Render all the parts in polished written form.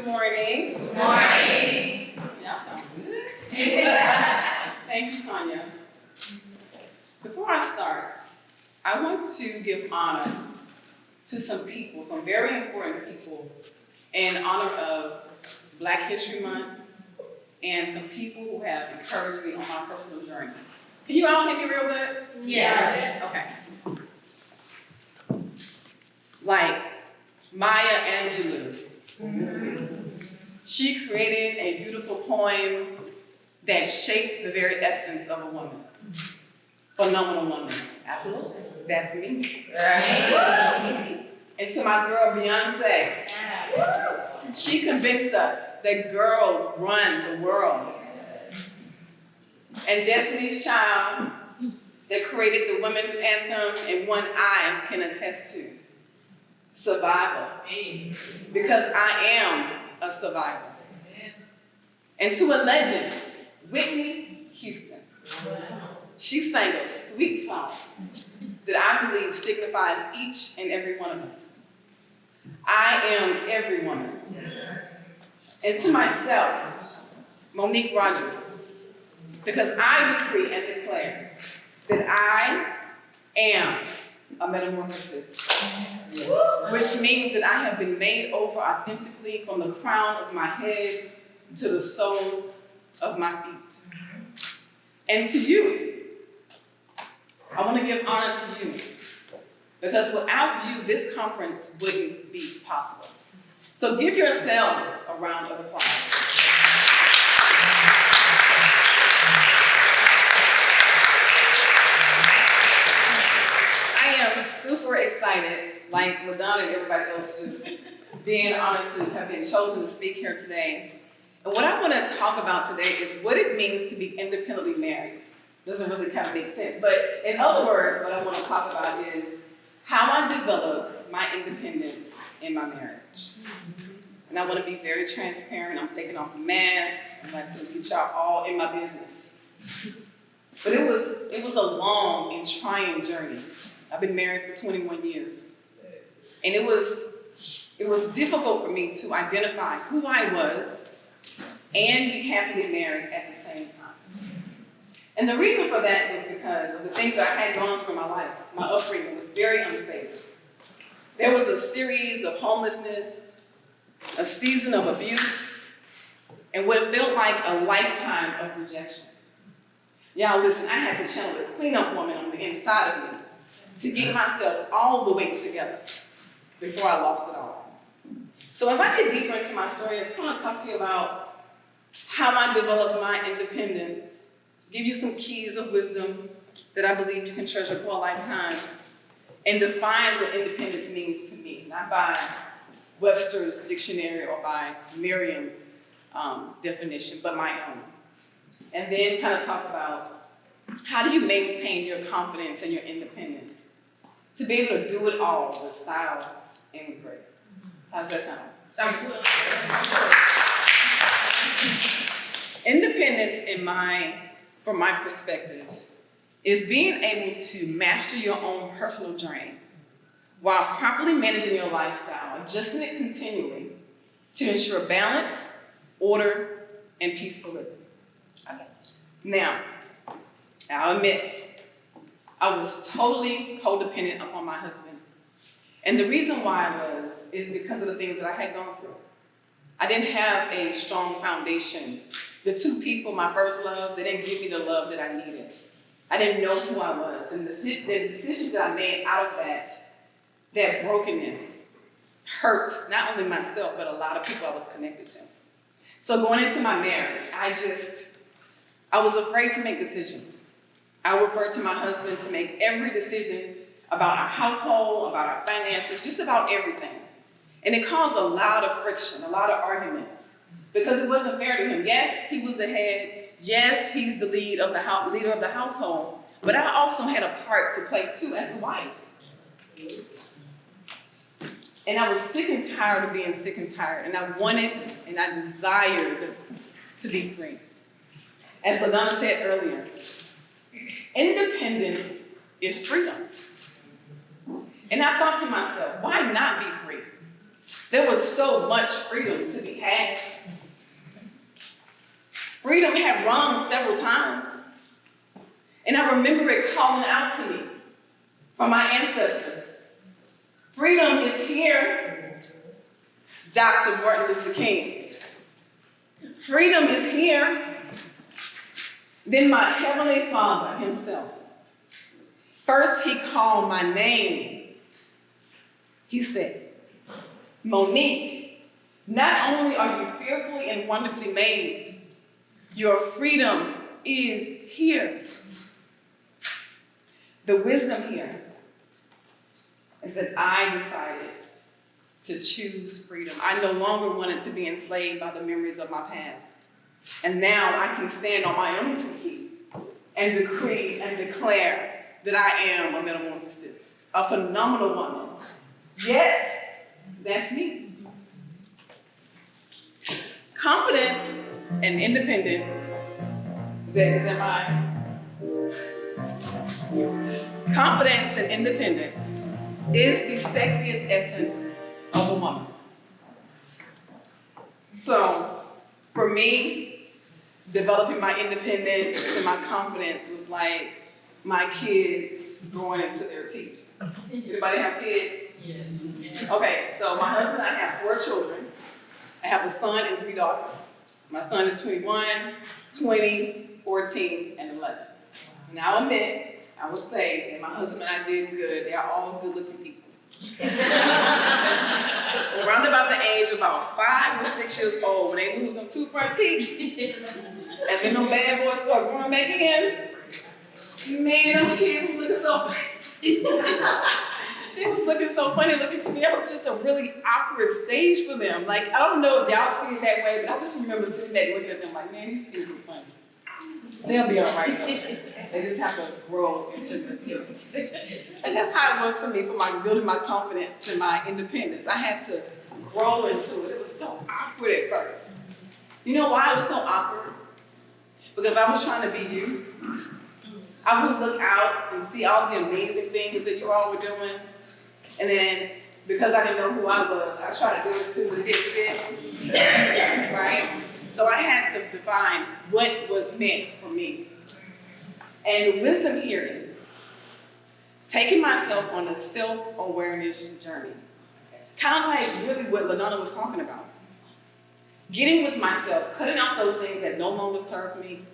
Good morning. Good morning. Y'all sound good. Thank you, Tanya. Before I start, I want to give honor to some people, some very important people, in honor of Black History Month and some people who have encouraged me on my personal journey. Can you all hear me real good? Yes. Okay. Like Maya Angelou. She created a beautiful poem that shaped the very essence of a woman. Phenomenal woman. Absolutely. That's me. And to my girl Beyonce, she convinced us that girls run the world. And Destiny's Child, that created the women's anthem, and one I can attest to. Survival. Because I am a survivor. And to a legend, Whitney Houston. She sang a sweet song that I believe signifies each and every one of us. I am every woman. And to myself, Monique Rogers, because I decree and declare that I am a metamorphosis, which means that I have been made over authentically from the crown of my head to the soles of my feet. And to you, I want to give honor to you, because without you, this conference wouldn't be possible. So give yourselves a round of applause. I am super excited, like LaDonna and everybody else, just being honored to have been chosen to speak here today. And what I want to talk about today is what it means to be independently married. Doesn't really kind of make sense, but in other words, what I want to talk about is how I developed my independence in my marriage. And I want to be very transparent. I'm taking off the mask. I'm like to get y'all all in my business. But it was a long and trying journey. I've been married for 21 years. And it was difficult for me to identify who I was and be happily married at the same time. And the reason for that was because of the things that I had gone through in my life. My upbringing was very unstable. There was a series of homelessness, a season of abuse, and what felt like a lifetime of rejection. Y'all listen, I had to channel the cleanup woman on the inside of me to get myself all the way together before I lost it all. So as I get deeper into my story, I just want to talk to you about how I developed my independence, give you some keys of wisdom that I believe you can treasure for a lifetime, and define what independence means to me, not by Webster's dictionary or by Merriam's definition, but my own. And then kind of talk about how do you maintain your confidence and your independence to be able to do it all with style and with grace. How's that sound? Sounds good. Independence from my perspective, is being able to master your own personal journey while properly managing your lifestyle, adjusting it continually to ensure balance, order, and peaceful living. Okay. Now, I'll admit, I was totally codependent upon my husband. And the reason why I was is because of the things that I had gone through. I didn't have a strong foundation. The two people, my first love, they didn't give me the love that I needed. I didn't know who I was. And the decisions that I made out of that brokenness hurt not only myself, but a lot of people I was connected to. So going into my marriage, I was afraid to make decisions. I referred to my husband to make every decision about our household, about our finances, just about everything. And it caused a lot of friction, a lot of arguments, because it wasn't fair to him. Yes, he was the head. Yes, he's the leader of the household. But I also had a part to play too as the wife. And I was sick and tired of being sick and tired. And I wanted and I desired to be free. As LaDonna said earlier, independence is freedom. And I thought to myself, why not be free? there was so much freedom to be had. Freedom had rung several times. And I remember it calling out to me from my ancestors. Freedom is here, Dr. Martin Luther King. Freedom is here. Then my Heavenly Father himself. First, he called my name. He said, Monique, not only are you fearfully and wonderfully made, your freedom is here. The wisdom here is that I decided to choose freedom. I no longer wanted to be enslaved by the memories of my past. And now I can stand on my own 2 feet and decree and declare that I am a metamorphosis, a phenomenal woman. Yes, that's me. Confidence and independence, is that mine? Confidence and independence is the sexiest essence of a woman. So, for me, developing my independence and my confidence was like my kids growing into their teeth. Anybody have kids? Yes. Okay, so my husband and I have 4 children. I have a son and 3 daughters. My son is 21, 20, 14, and 11. Now I admit, I will say that my husband and I did good. They are all good-looking people. Around about the age of about 5 or 6 years old, when they lose them 2 front teeth, and then them bad boys start growing back in, man, them kids were looking so they was looking so funny looking to me. That was just a really awkward stage for them. Like, I don't know if y'all see it that way, but I just remember sitting back looking at them like, man, these kids are funny. They'll be all right though. They just have to grow into their teeth. And that's how it was for me, for my building my confidence and my independence. I had to grow into it. It was so awkward at first. You know why it was so awkward? Because I was trying to be you. I would look out and see all the amazing things that you all were doing. And then, because I didn't know who I was, I tried to do it too, but it didn't fit. Right? So I had to define what was meant for me. And the wisdom here is taking myself on a self-awareness journey. Kind of like really what LaDonna was talking about. Getting with myself, cutting out those things that no longer serve me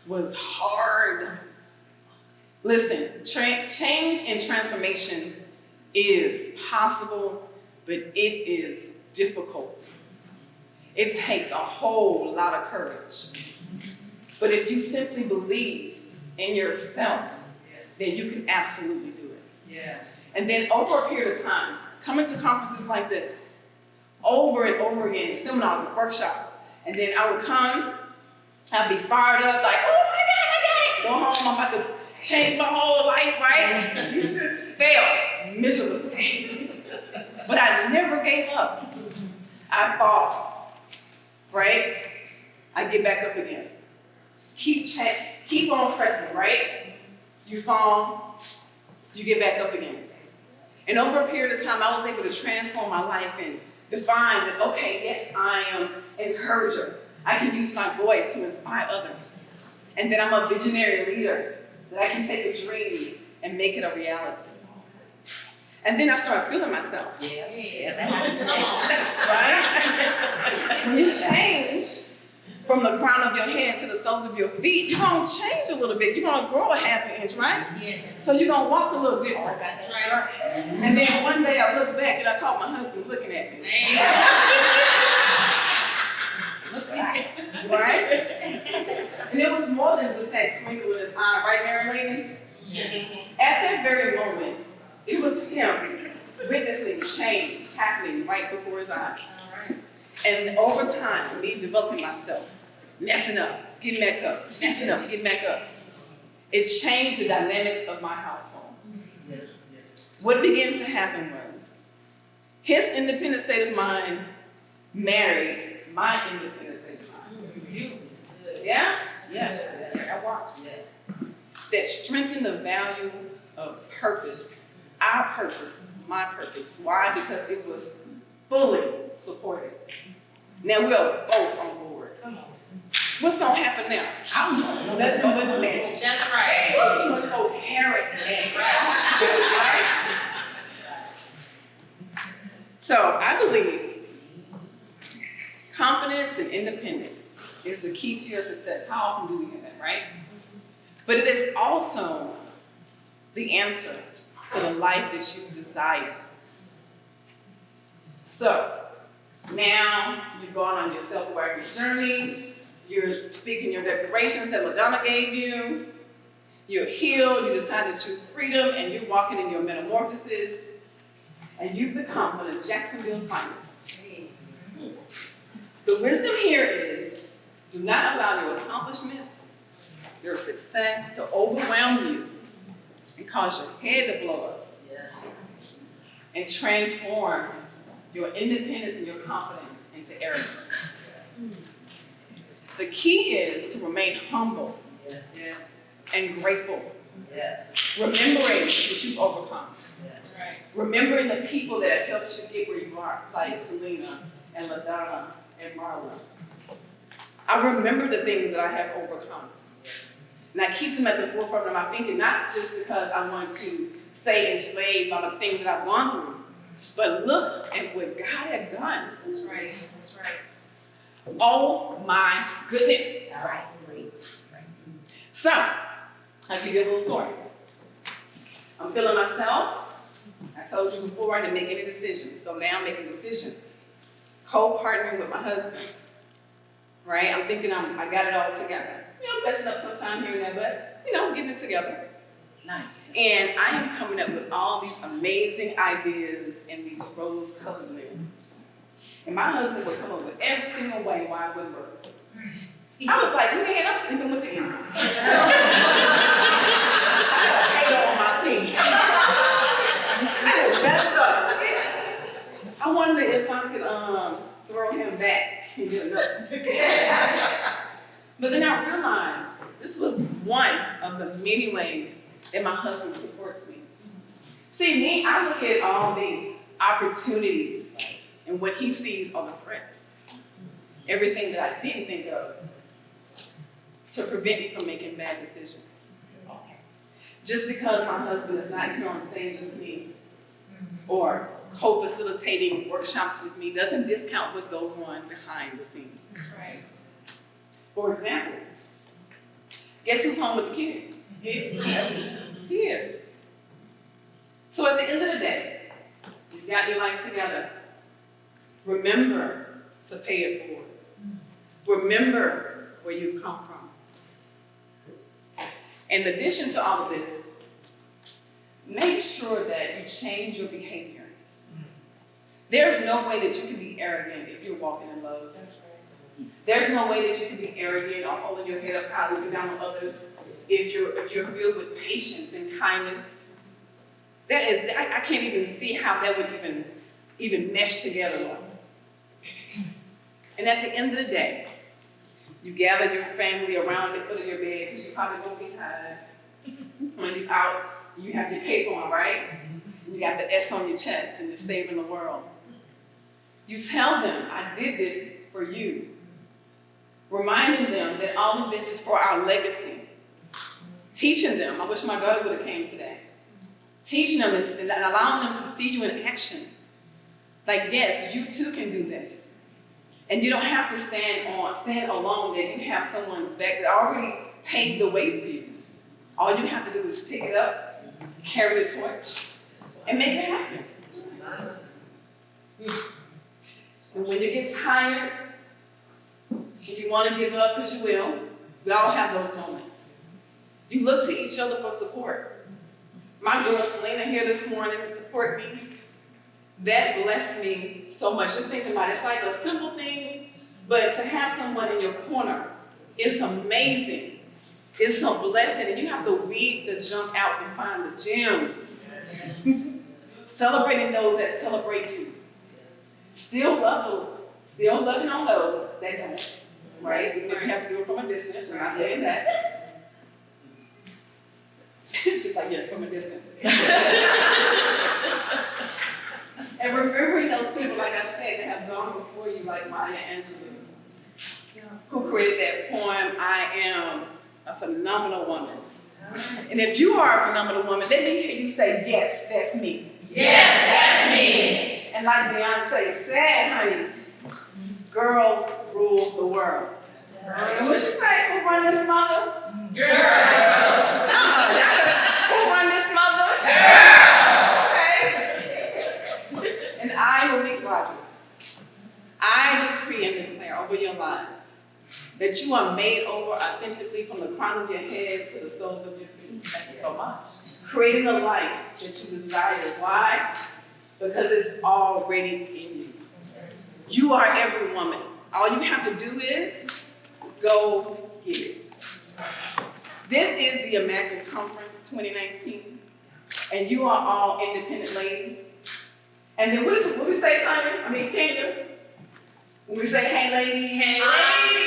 was hard. Listen, change and transformation is possible, but it is difficult. It takes a whole lot of courage. But if you simply believe in yourself, then you can absolutely do it. Yeah. And then over a period of time, coming to conferences like this, over and over again, seminars and workshops, and then I would come, I'd be fired up, like, oh my God, I got it. Go home, I'm about to change my whole life, right? Fail miserably. But I never gave up. I fought, right? I get back up again. Keep on pressing, right? You fall, you get back up again. And over a period of time, I was able to transform my life and define that, okay, yes, I am an encourager. I can use my voice to inspire others. And that I'm a visionary leader, that I can take a dream and make it a reality. And then I started feeling myself. Right? When you change from the crown of your head to the soles of your feet, you're going to change a little bit. You're going to grow a half an inch, right? Yeah. So you're going to walk a little different. That's right. And then one day I looked back and I caught my husband looking at me. Right? And it was more than just that twinkle in his eye, right, Mary Lady? Yes. At that very moment, it was him witnessing change happening right before his eyes. And over time, me developing myself, messing up, getting back up, messing up, getting back up, it changed the dynamics of my household. Yes. What began to happen was his independent state of mind married my independent state of mind. Yeah? Yeah. I walked. Yes. That strengthened the value of purpose, our purpose, my purpose. Why? Because it was fully support it. Now we're both on board. What's gonna happen now? I don't know. Nothing but magic. That's right. So much coherent That's right? So I believe confidence and independence is the key to your success. How often do we hear that, right? But it is also the answer to the life that you desire. So now you've gone on your self-awareness journey, you're speaking your declarations that Madonna gave you, you're healed, you decide to choose freedom, and you're walking in your metamorphosis, and you've become one of Jacksonville's finest. The wisdom here is, do not allow your accomplishments, your success to overwhelm you and cause your head to blow up. And transform your independence and your confidence into arrogance. The key is to remain humble and grateful. Remembering what you've overcome. Remembering the people that have helped you get where you are, like Selena and LaDonna and Marla. I remember the things that I have overcome. And I keep them at the forefront of my thinking, not just because I want to stay enslaved by the things that I've gone through, but look at what God had done. That's right. That's right. Oh my goodness. So, I'll give you a little story. I'm feeling myself. I told you before I didn't make any decisions, so now I'm making decisions. Co-partnering with my husband. Right? I'm thinking I got it all together. Messing up sometime here and there, but, getting it together. Nice. And I am coming up with all these amazing ideas in these rose-colored limbs. And my husband would come up with every single way why I wouldn't work. I was like, man, I'm sleeping with the enemy. I got a hater on my team. I had messed up. I wonder if I could throw him back and get another. But then I realized this was one of the many ways that my husband supports me. See, I look at all the opportunities, and what he sees are the threats. Everything that I didn't think of to prevent me from making bad decisions. Just because my husband is not here on stage with me or co-facilitating workshops with me doesn't discount what goes on behind the scenes. Right. For example, guess who's home with the kids? He is. So at the end of the day, you've got your life together. Remember to pay it forward. Remember where you've come from. In addition to all of this, make sure that you change your behavior. There's no way that you can be arrogant if you're walking in love. That's right. There's no way that you can be arrogant or holding your head up high, looking down on others if you're filled with patience and kindness. I can't even see how that would even mesh together well. And at the end of the day, you gather your family around the foot of your bed because you're probably going to be tired. When you're out, you have your cape on, right? You got the S on your chest and you're saving the world. You tell them, I did this for you. Reminding them that all of this is for our legacy. Teaching them, I wish my daughter would have came today. Teaching them and allowing them to see you in action. Like, yes, you too can do this. And you don't have to stand alone, that you have someone's back that already paved the way for you. All you have to do is pick it up, carry the torch, and make it happen. And when you get tired, and you want to give up, because you will, we all have those moments. You look to each other for support. My girl Selena here this morning to support me. That blessed me so much. Just thinking about it, it's like a simple thing, but to have someone in your corner is amazing. It's a blessing, and you have to weed the junk out and find the gems. Celebrating those that celebrate you. Still love those. Still loving on those that don't. Right? Even if you have to do it from a distance. We're not saying that. She's like, yes, from a distance. And remembering those people, like I said, that have gone before you, like Maya Angelou, who created that poem, I Am a Phenomenal Woman. And if you are a phenomenal woman, let me hear you say, yes, that's me. Yes, that's me. And like Beyonce said, honey, girls rule the world. And what she say? Who run this mother? Girls. Who run this mother? Girls. Okay? And I, Monique Rogers, I decree and declare over your lives that you are made over authentically from the crown of your head to the soles of your feet. Thank you so much. Creating a life that you desire. Why? Because it's already in you. You are every woman. All you have to do is go get it. This is the Imagine Conference 2019, and you are all independent ladies. And then what we say, Simon? I mean, Kingdom? When we say, hey, ladies. Hey, ladies.